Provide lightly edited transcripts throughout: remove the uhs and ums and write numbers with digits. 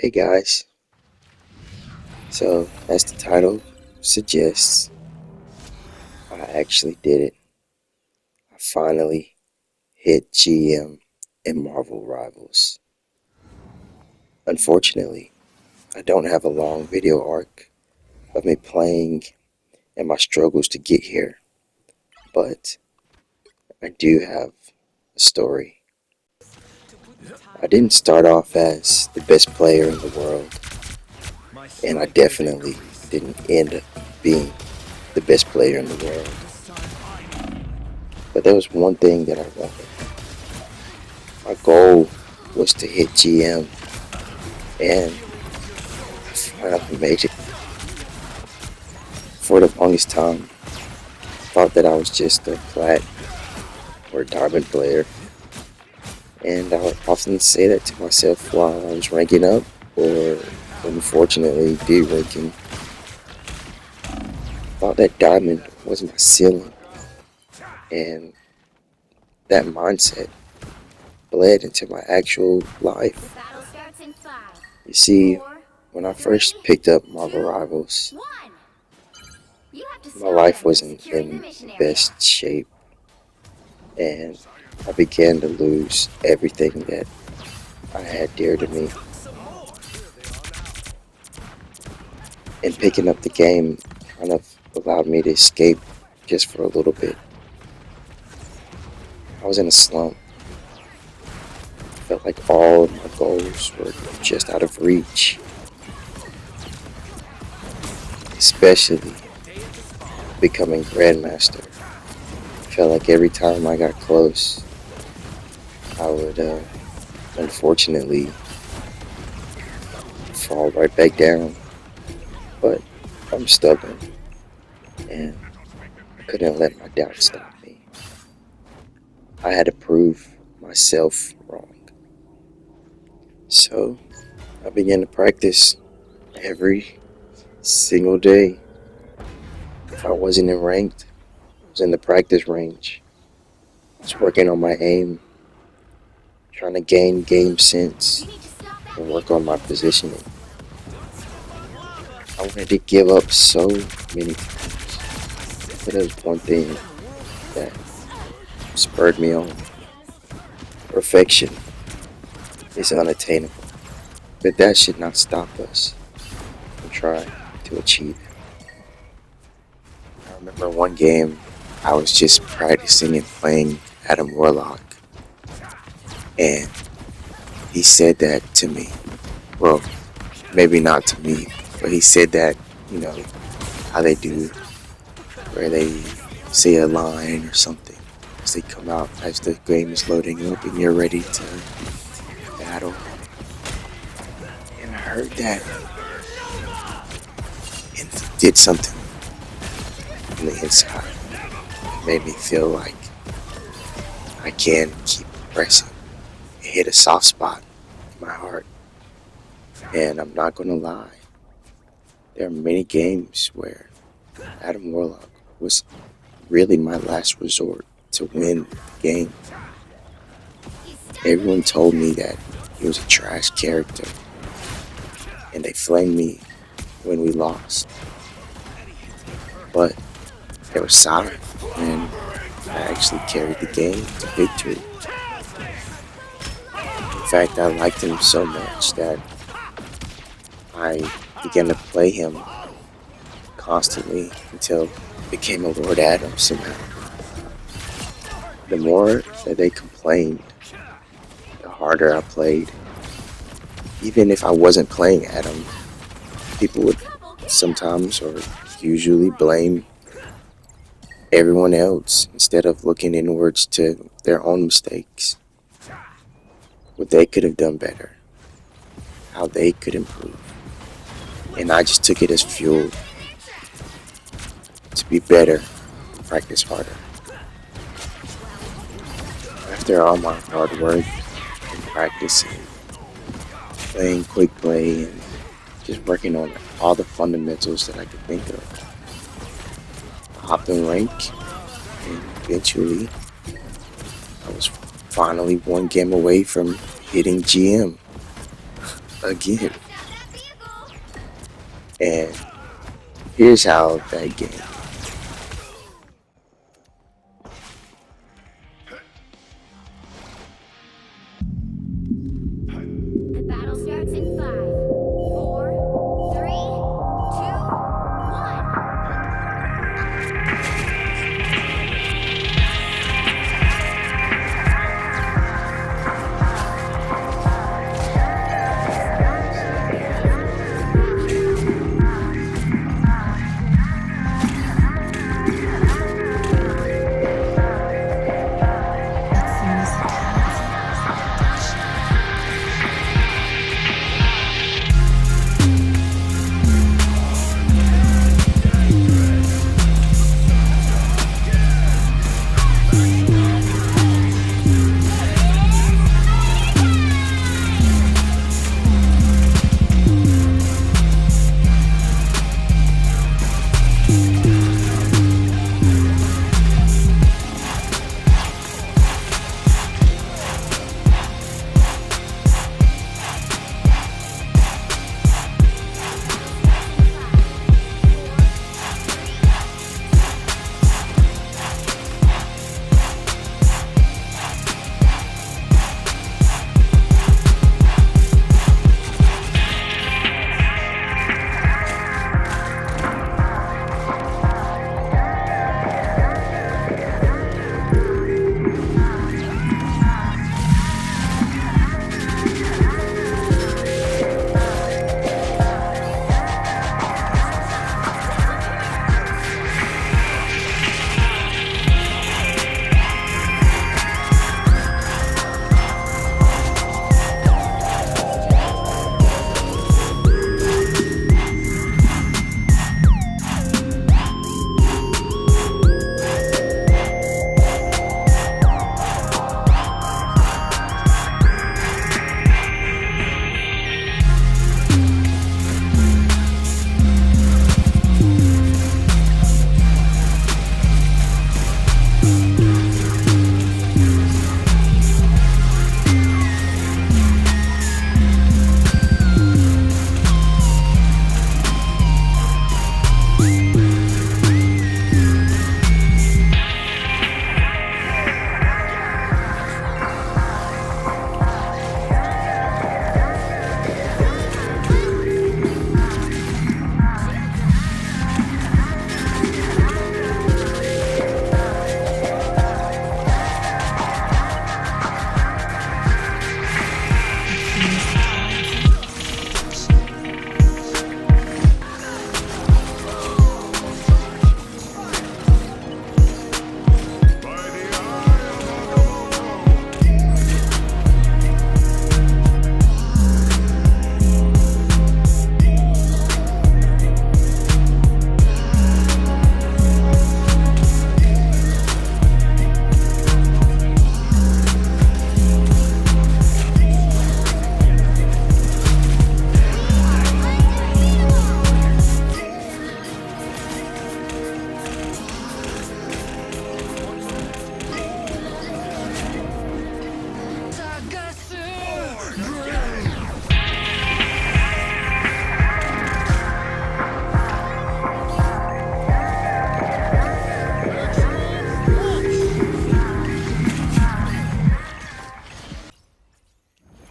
Hey guys, so as the title suggests, I actually did it. I finally hit GM in Marvel Rivals. Unfortunately, I don't have a long video arc of me playing and my struggles to get here, but I do have a story. I didn't start off as the best player in the world, and I definitely didn't end up being the best player in the world. But there was one thing that I wanted. My goal was to hit GM, and I finally made it. For the longest time, I thought that I was just a plat or diamond player, and I would often say that to myself while I was ranking up, or unfortunately de-ranking. I thought that diamond was my ceiling, and that mindset bled into my actual life. You see, when I first picked up Marvel Rivals, my life wasn't in the best shape, and I began to lose everything that I had dear to me. And picking up the game kind of allowed me to escape just for a little bit. I was in a slump. Felt like all of my goals were just out of reach, especially becoming Grandmaster. Felt like every time I got close, I would unfortunately fall right back down. But I'm stubborn, and I couldn't let my doubt stop me. I had to prove myself wrong. So I began to practice every single day. If I wasn't in ranked, I was in the practice range. I was working on my aim, trying to gain game sense and work on my positioning. I wanted to give up so many times, but there's one thing that spurred me on. Perfection is unattainable, but that should not stop us from trying to achieve it. I remember one game I was just practicing and playing Adam Warlock, and he said that to me. Well, maybe not to me, but he said that, you know, how they do, where they say a line or something as they come out, as the game is loading up and you're ready to battle. And I heard that, and it did something on the inside. It made me feel like I can keep pressing. It hit a soft spot in my heart. And I'm not gonna lie, there are many games where Adam Warlock was really my last resort to win the game. Everyone told me that he was a trash character, and they flamed me when we lost. But they were sorry, and I actually carried the game to victory. In fact, I liked him so much that I began to play him constantly until it became a Lord Adam somehow. The more that they complained, the harder I played. Even if I wasn't playing Adam, people would sometimes or usually blame everyone else instead of looking inwards to their own mistakes, what they could have done better, how they could improve. And I just took it as fuel to be better, practice harder. After all my hard work and practicing, playing quick play and just working on all the fundamentals that I could think of, I hopped in rank, and eventually I was finally one game away from hitting GM again. And here's how that game. The battle starts in 5, 4, 3, 2, 1.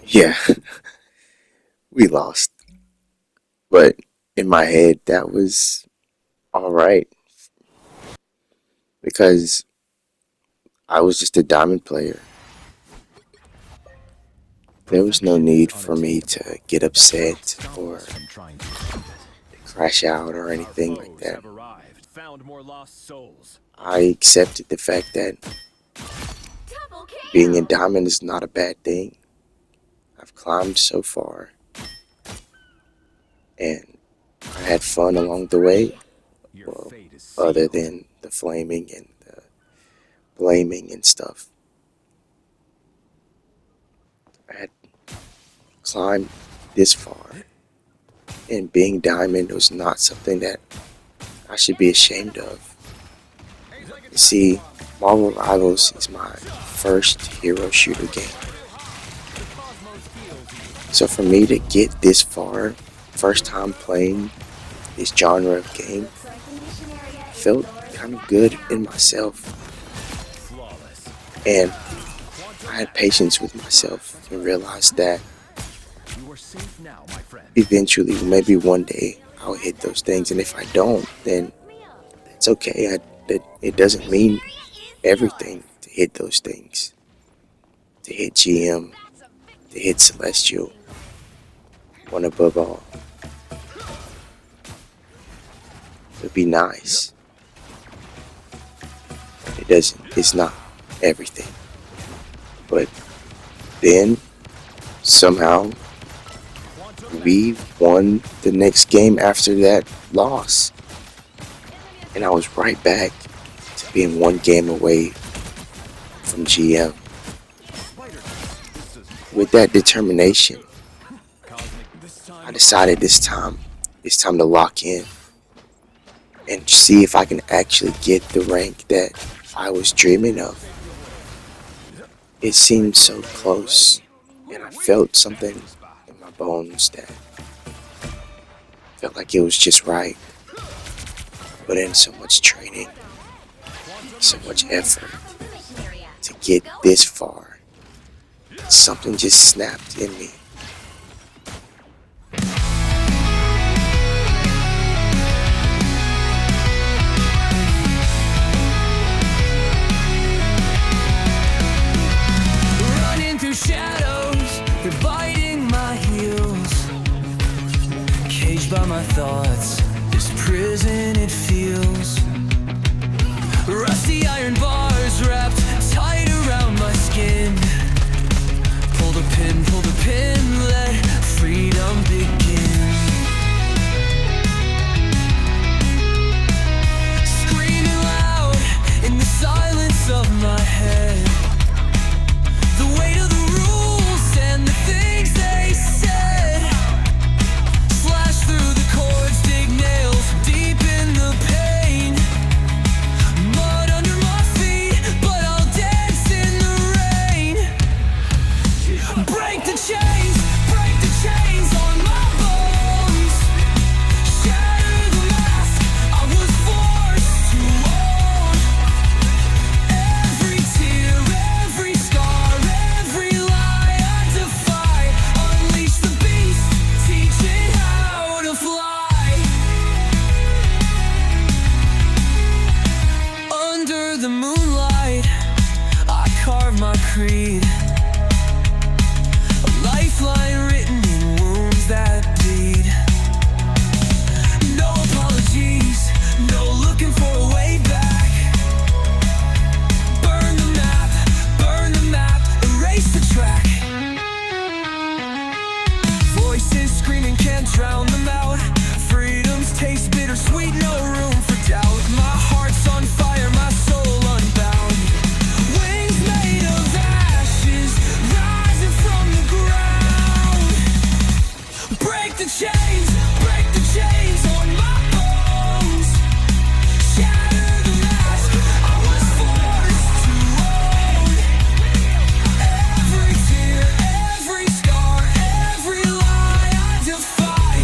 Yeah, we lost. But in my head, that was all right because I was just a diamond player. There was no need for me to get upset or crash out or anything like that. I accepted the fact that Double being a kill! diamond is not a bad thing. I've climbed so far and I had fun along the way. Well, other than the flaming and the blaming and stuff. I had climbed this far, and being diamond was not something that I should be ashamed of. You see, Marvel Rivals is my first hero shooter game. So for me to get this far, first time playing this genre of game, I felt kind of good in myself. And I had patience with myself and realized that eventually, maybe one day, I'll hit those things. And if I don't, then it's okay. It doesn't mean everything to hit those things, to hit GM, to hit Celestial, one above all. It'd be nice. It's not everything. But then, somehow, we won the next game after that loss. And I was right back to being one game away from GM. With that determination, I decided it's time to lock in and see if I can actually get the rank that I was dreaming of. It seemed so close, and I felt something in my bones that felt like it was just right. Put in so much training, so much effort to get this far. Something just snapped in me. Running through shadows, they're biting my heels. Caged by my thoughts, this prison it feels. Rusty iron bars wrapped tight around my skin. Pull the pin, let freedom begin. Screaming loud in the silence of my head. The weight of the rules and the things they said. Slash through the cords, dig nails deep in the pain. Mud under my feet, but I'll dance in the rain. Break the chains on my bones. Shatter the mask I was forced to own. Every tear, every scar, every lie I defy. Unleash the beast, teach it how to fly. Under the moonlight, I carve my creed. A lifeline written in wounds that bleed. No apologies, no looking for a way back. Burn the map, erase the track. Voices screaming can't drown them out. Freedom's taste bittersweet, no room for doubt. My heart's on fire, my soul unbound. Wings made of ashes, rising from the ground. Break the chains on my bones. Shatter the mask I was forced to own. Every tear, every scar, every lie I defy.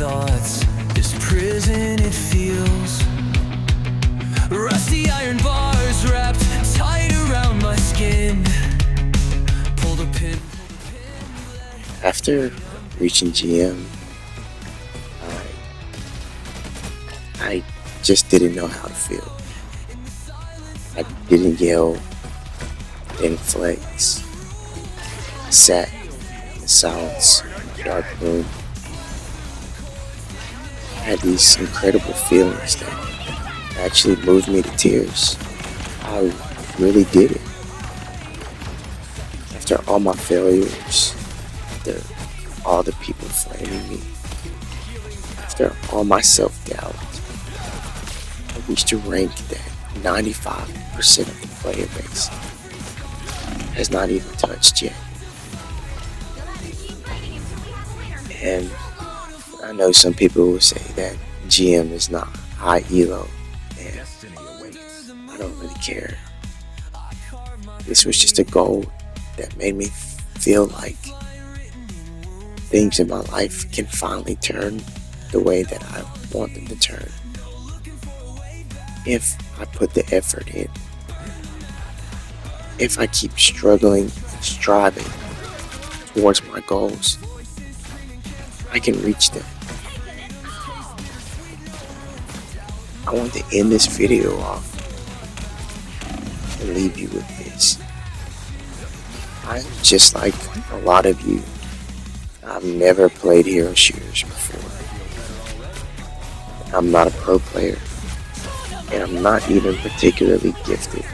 thoughts. This prison, it feels rusty iron bars wrapped tight around my skin. Pull the pin. After reaching GM, I just didn't know how to feel. I didn't yell, didn't flex. I sat in the silence of the dark room. I had these incredible feelings that actually moved me to tears. I really did it. After all my failures, after all the people flaming me, after all my self-doubt, I reached a rank that 95% of the player base has not even touched yet. And I know some people will say that GM is not high elo, and I don't really care. This was just a goal that made me feel like things in my life can finally turn the way that I want them to turn. If I put the effort in, if I keep struggling and striving towards my goals, I can reach them. I want to end this video off and leave you with this. I'm just like a lot of you. I've never played hero shooters before. I'm not a pro player, and I'm not even particularly gifted.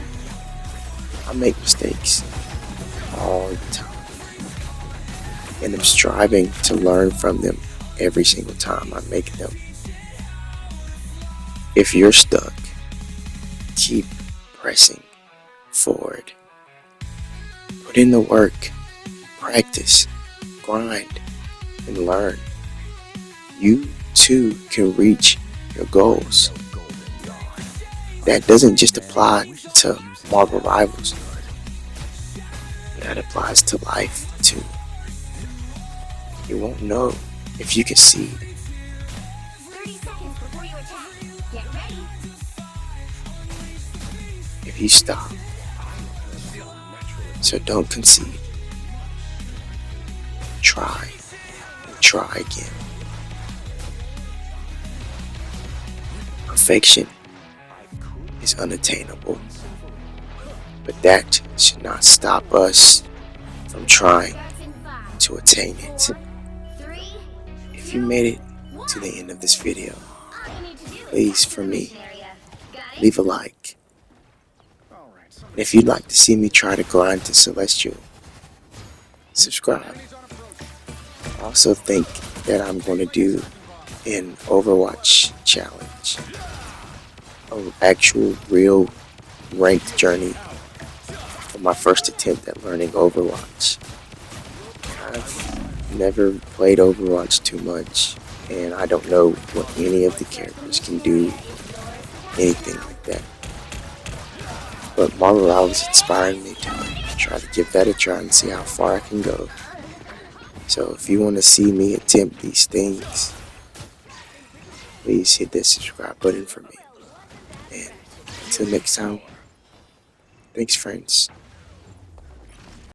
I make mistakes all the time, and I'm striving to learn from them every single time I make them. If you're stuck, keep pressing forward. Put in the work, practice, grind, and learn. You too can reach your goals. That doesn't just apply to Marvel Rivals. That applies to life too. You won't know if you can see 30 seconds before you attack. Get ready. if you stop. So don't concede. Try and try again. Perfection is unattainable, but that should not stop us from trying Starts in 5, to attain it. 3. If you made it to the end of this video, All you need to do is please, tap for the me, mission area. Got it? leave a like. And if you'd like to see me try to grind to Celestial, subscribe. I also think that I'm going to do an Overwatch challenge, an actual real ranked journey for my first attempt at learning Overwatch. I've never played Overwatch too much, and I don't know what any of the characters can do, anything like that. But Marvel Rivals inspired me to try to give that a try and see how far I can go. So if you want to see me attempt these things, please hit that subscribe button for me. And until next time, thanks friends.